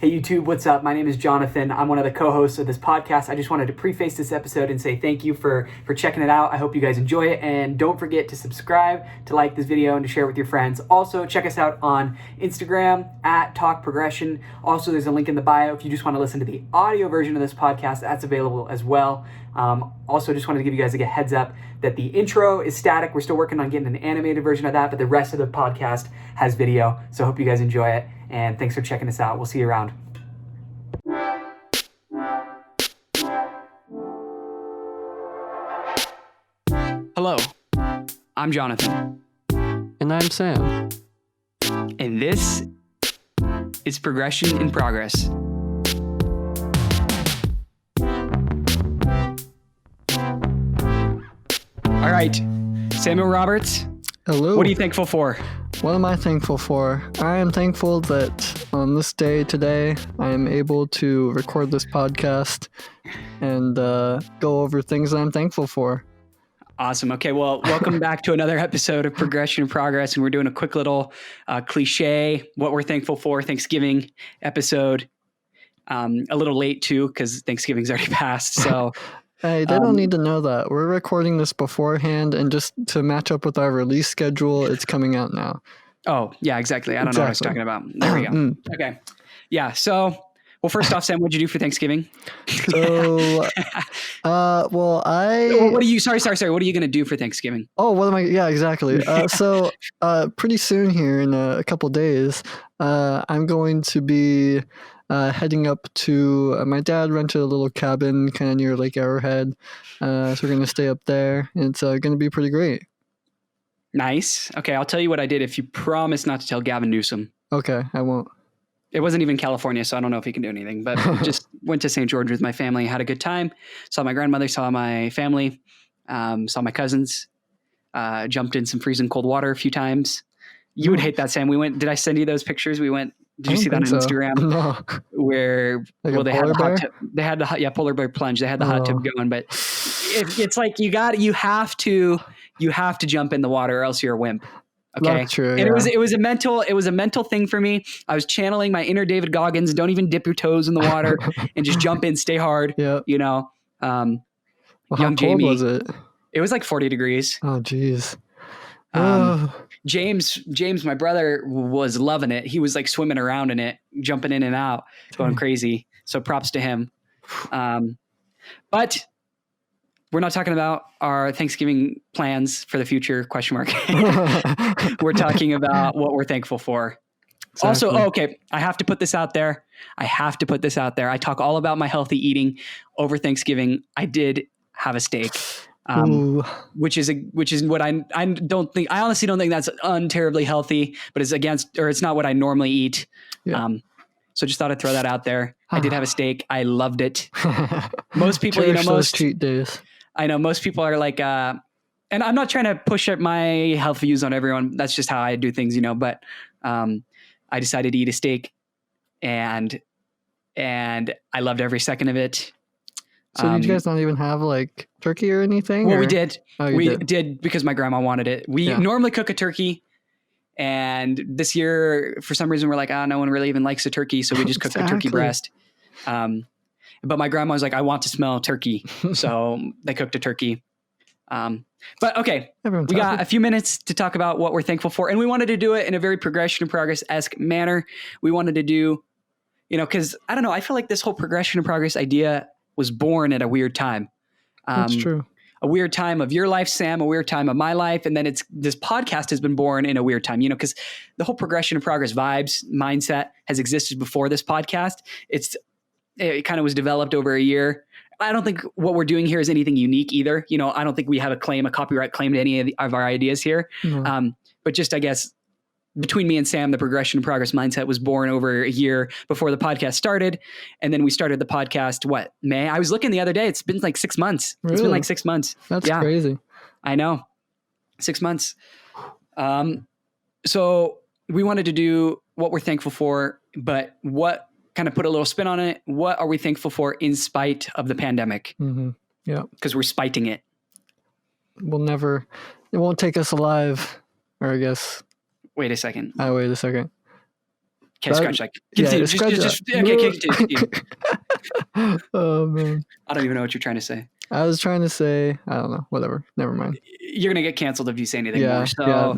Hey YouTube, what's up? My name is Jonathan. I'm one of the co-hosts of this podcast. I just wanted to preface this episode and say thank you for checking it out. I hope you guys enjoy it, and don't forget to subscribe, to like this video, and to share it with your friends. Also, check us out on Instagram at Talk Progression. Also, there's a link in the bio if you just want to listen to the audio version of this podcast. That's available as well. Also, just wanted to give you guys a heads up that the intro is static. We're still working on getting an animated version of that, but the rest of the podcast has video. So I hope you guys enjoy it, and thanks for checking us out. We'll see you around. Hello, I'm Jonathan. And I'm Sam. And this is Progression in Progress. All right, Samuel Roberts. Hello. What are you thankful for? What am I thankful for? I am thankful that on this day today, I am able to record this podcast and go over things that I'm thankful for. Awesome. Okay, well, welcome back to another episode of Progression in Progress, and we're doing a quick little cliche, what we're thankful for, Thanksgiving episode. A little late, too, because Thanksgiving's already passed, so... Hey, they don't need to know that. We're recording this beforehand, and just to match up with our release schedule, it's coming out now. Oh, yeah, exactly. I don't know what I was talking about. There we go. Okay. Yeah, so... Well, first off, Sam, what'd you do for Thanksgiving? So, well, what are you, sorry. What are you going to do for Thanksgiving? Oh, what am I? Yeah, exactly. So, pretty soon here in a couple days, I'm going to be heading up to, my dad rented a little cabin kind of near Lake Arrowhead. So we're going to stay up there, and it's going to be pretty great. Nice. Okay, I'll tell you what I did if you promise not to tell Gavin Newsom. Okay, I won't. It wasn't even California, so I don't know if he can do anything, but just went to St. George with my family, had a good time, saw my grandmother, saw my family, saw my cousins, jumped in some freezing cold water a few times. You would hate that, Sam. We went, did I send you those pictures? We went, did you see that on Instagram? No. Where, like well, they had the hot tub, they had the polar bear plunge. They had the hot tub going, but it's like, you have to jump in the water or else you're a wimp. Okay. That's true, and it was a mental thing for me. I was channeling my inner David Goggins. Don't even dip your toes in the water and just jump in, stay hard. Yep. You know, well, young how cold Jamie, was it? It was like 40 degrees. Oh, geez. James, my brother, was loving it. He was like swimming around in it, jumping in and out, going crazy. So props to him. But we're not talking about our Thanksgiving plans for the future, ? We're talking about what we're thankful for. Exactly. Also, okay, I have to put this out there. I talk all about my healthy eating over Thanksgiving. I did have a steak, which is what I honestly don't think that's terribly healthy, but it's not what I normally eat. Yeah. So just thought I'd throw that out there. I did have a steak. I loved it. Most people, most cheat days. I know most people are like, and I'm not trying to push up my health views on everyone. That's just how I do things, but I decided to eat a steak and I loved every second of it. So did you guys not even have like turkey or anything? Well, we did. We did because my grandma wanted it. We normally cook a turkey. And this year, for some reason, we're like, no one really even likes a turkey. So we just cooked a turkey breast. But my grandma was like, I want to smell turkey. So they cooked a turkey. But okay, we got a few minutes to talk about what we're thankful for. And we wanted to do it in a very Progression in Progress-esque manner. We wanted to do, because I don't know, I feel like this whole Progression in Progress idea was born at a weird time. That's true. A weird time of your life, Sam, a weird time of my life. And then this podcast has been born in a weird time, because the whole Progression in Progress vibes mindset has existed before this podcast. It kind of was developed over a year. I don't think what we're doing here is anything unique either. I don't think we have a copyright claim to any of our ideas here. Mm-hmm. But just, I guess, between me and Sam, the Progression in Progress mindset was born over a year before the podcast started. And then we started the podcast, May? I was looking the other day. It's been like 6 months. Really? It's been like 6 months. That's crazy. I know. 6 months. So we wanted to do what we're thankful for, but what kind of put a little spin on it. What are we thankful for in spite of the pandemic? Mm-hmm. Yeah. Because we're spiting it. It won't take us alive, or I guess. Wait a second. Wait a second. Okay, scratch like. Yeah, Continue. scratch Okay, continue. Oh man, I don't even know what you're trying to say. I was trying to say, I don't know, whatever. Never mind. You're gonna get canceled if you say anything more.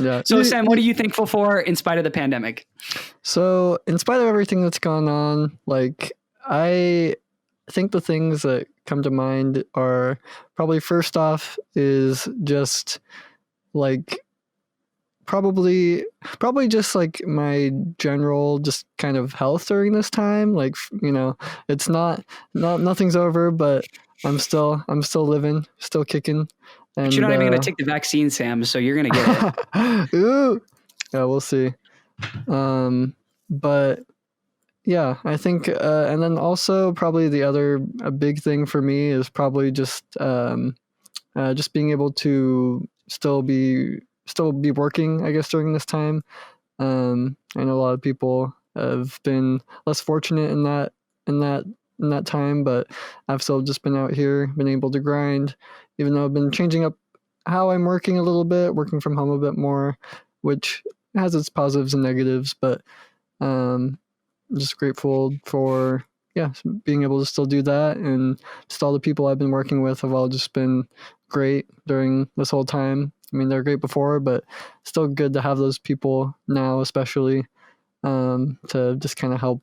Yeah. So Sam, what are you thankful for in spite of the pandemic? So, in spite of everything that's gone on, like I think the things that come to mind are probably first off is just like probably just like my general just kind of health during this time. Like it's not nothing's over, but I'm still living, still kicking. And but you're not even gonna take the vaccine, Sam. So you're gonna get it. Ooh. Yeah, we'll see. But yeah, I think, and then also probably a big thing for me is probably just being able to still be working, I guess, during this time. I know a lot of people have been less fortunate in that time, but I've still just been out here, been able to grind, even though I've been changing up how I'm working a little bit, working from home a bit more, which has its positives and negatives, but I'm just grateful for being able to still do that, and just all the people I've been working with have all just been great during this whole time. I mean, they're great before, but still good to have those people now, especially to just kind of help,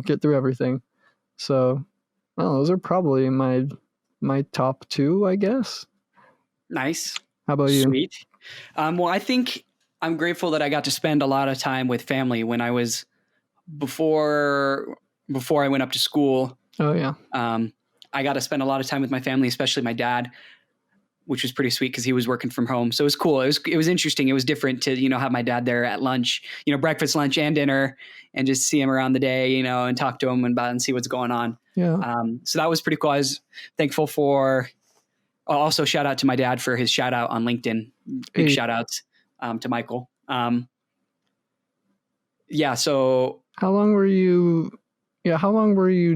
get through everything. So, I don't know, those are probably my top two, I guess. nice. How about you? Sweet. Well, I think I'm grateful that I got to spend a lot of time with family when I was before I went up to school. Oh yeah. I got to spend a lot of time with my family, especially my dad, which was pretty sweet because he was working from home. So it was cool. It was interesting. It was different to, have my dad there at lunch, breakfast, lunch, and dinner, and just see him around the day, and talk to him and see what's going on. Yeah. So that was pretty cool. I was thankful for. Also, shout out to my dad for his shout out on LinkedIn. Big shout outs to Michael. Yeah. So how long were you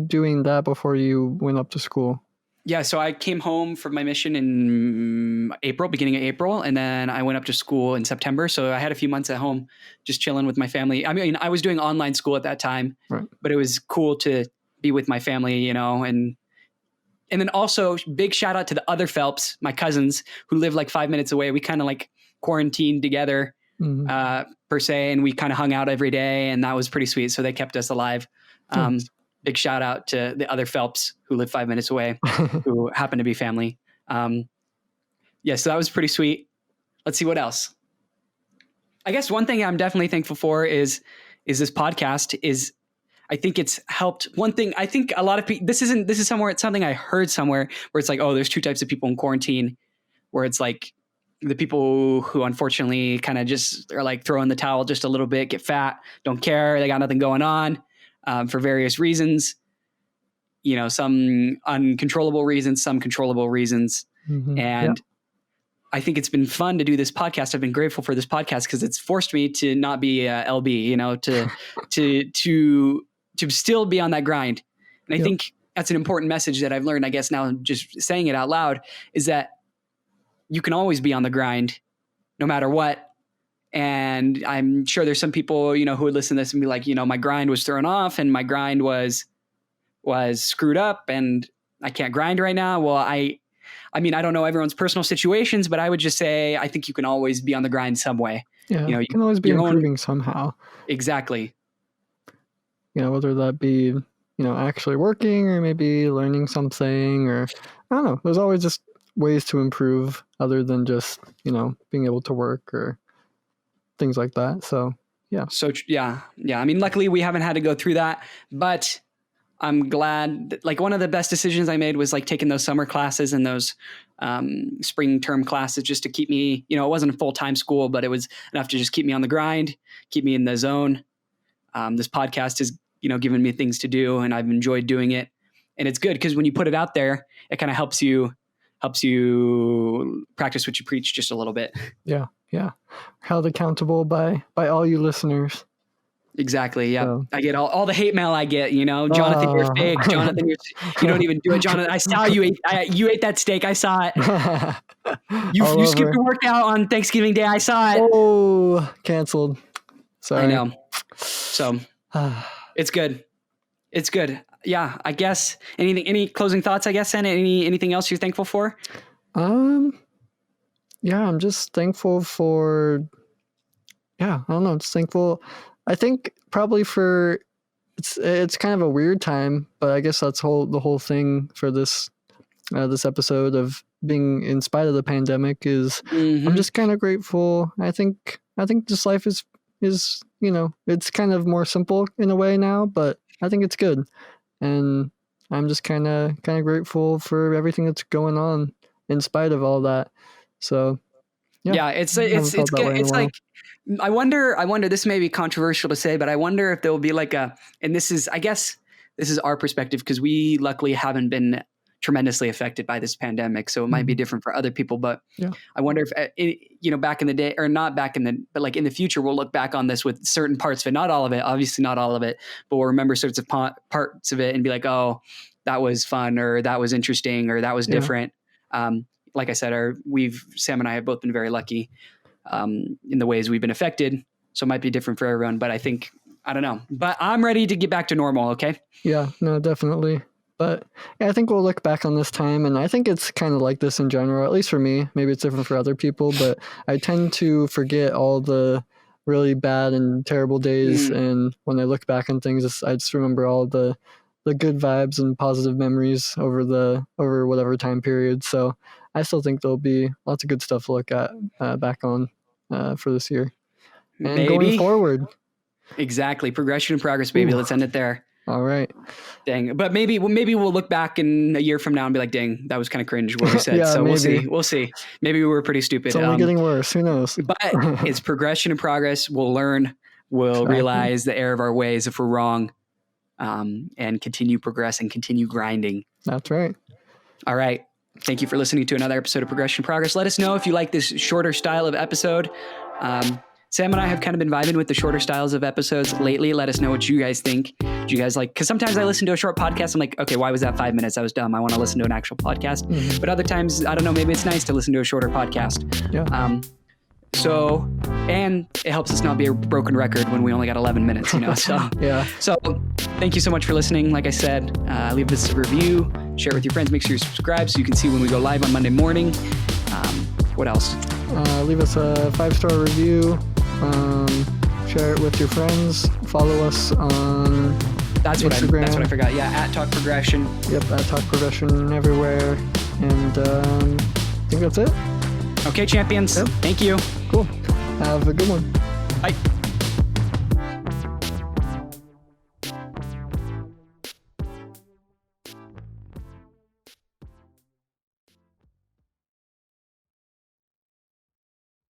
doing that before you went up to school? Yeah, so I came home from my mission in beginning of April, and then I went up to school in September. So I had a few months at home just chilling with my family. I mean, I was doing online school at that time, right, but it was cool to be with my family, and then also big shout out to the other Phelps, my cousins who live like 5 minutes away. We kind of like quarantined together per se, and we kind of hung out every day, and that was pretty sweet. So they kept us alive. Big shout out to the other Phelps who live 5 minutes away, who happen to be family. So that was pretty sweet. Let's see what else. I guess one thing I'm definitely thankful for is this podcast. I think it's helped. One thing I think a lot of people. This is something I heard somewhere where it's like, oh, there's two types of people in quarantine, where it's like the people who unfortunately kind of just are like throwing the towel just a little bit, get fat, don't care, they got nothing going on. For various reasons, some uncontrollable reasons, some controllable reasons. And I think it's been fun to do this podcast. I've been grateful for this podcast because it's forced me to not be LB, to still be on that grind. And I think that's an important message that I've learned, I guess now just saying it out loud, is that you can always be on the grind no matter what. And I'm sure there's some people, who would listen to this and be like, my grind was thrown off and my grind was screwed up and I can't grind right now. Well, I mean, I don't know everyone's personal situations, but I would just say, I think you can always be on the grind some way. Yeah. You can always be improving somehow. Exactly. Whether that be, actually working or maybe learning something, or I don't know, there's always just ways to improve other than just, being able to work or things like that. So, yeah. So, yeah. I mean, luckily we haven't had to go through that, but I'm glad that, like, one of the best decisions I made was like taking those summer classes and those spring term classes just to keep me, it wasn't a full-time school, but it was enough to just keep me on the grind, keep me in the zone. This podcast has, given me things to do and I've enjoyed doing it. And it's good because when you put it out there, it kind of helps you practice what you preach just a little bit. Yeah. Held accountable by all you listeners. Exactly. Yeah. So. I get all the hate mail I get, Jonathan, you're fake. Jonathan, you don't even do it. Jonathan, I saw you ate that steak. I saw it. You skipped a workout on Thanksgiving Day. I saw it. Oh, canceled. Sorry. I know. So It's good. It's good. Yeah, I guess any closing thoughts, I guess, and anything else you're thankful for? Yeah, I'm just thankful for, I don't know, just thankful. I think probably for, it's kind of a weird time, but I guess that's the whole thing for this episode of being in spite of the pandemic is I'm just kind of grateful. I think just life is it's kind of more simple in a way now, but I think it's good, and I'm just kind of grateful for everything that's going on in spite of all that. So it's like I wonder, this may be controversial to say, but I wonder if there will be like and this is, I guess this is our perspective because we luckily haven't been tremendously affected by this pandemic. So it might be different for other people, but I wonder if, back in the day, or not back but like in the future, we'll look back on this with certain parts of it, not all of it, obviously not all of it, but we'll remember sorts of parts of it and be like, oh, that was fun, or that was interesting, or that was different. Like I said, Sam and I have both been very lucky in the ways we've been affected. So it might be different for everyone, but I don't know, but I'm ready to get back to normal. Okay. Yeah, no, definitely. But I think we'll look back on this time, and I think it's kind of like this in general, at least for me. Maybe it's different for other people, but I tend to forget all the really bad and terrible days. And when I look back on things, I just remember all the good vibes and positive memories over whatever time period. So I still think there'll be lots of good stuff to look at back on for this year and going forward. Exactly. Progression and progress, baby. Let's end it there. All right. Dang. But maybe we'll look back in a year from now and be like, dang, that was kind of cringe what we said. So maybe. We'll see. Maybe we were pretty stupid. It's only getting worse. Who knows? But it's progression and progress. We'll learn. We'll realize the error of our ways if we're wrong, and continue progressing, continue grinding. That's right. All right. Thank you for listening to another episode of Progression and Progress. Let us know if you like this shorter style of episode. Sam and I have kind of been vibing with the shorter styles of episodes lately. Let us know what you guys think. Do you guys like, because sometimes I listen to a short podcast. I'm like, okay, why was that 5 minutes? That was dumb. I want to listen to an actual podcast. But other times, I don't know, maybe it's nice to listen to a shorter podcast. Yeah. And it helps us not be a broken record when we only got 11 minutes, so. Yeah. So thank you so much for listening. Like I said, leave us a review, share it with your friends, make sure you subscribe so you can see when we go live on Monday morning. What else? Leave us a 5-star review. Share it with your friends. Follow us on Instagram. That's what I forgot. Yeah, @TalkProgression. Yep, @TalkProgression everywhere. And I think that's it. Okay, champions. Yep. Thank you. Cool. Have a good one. Bye.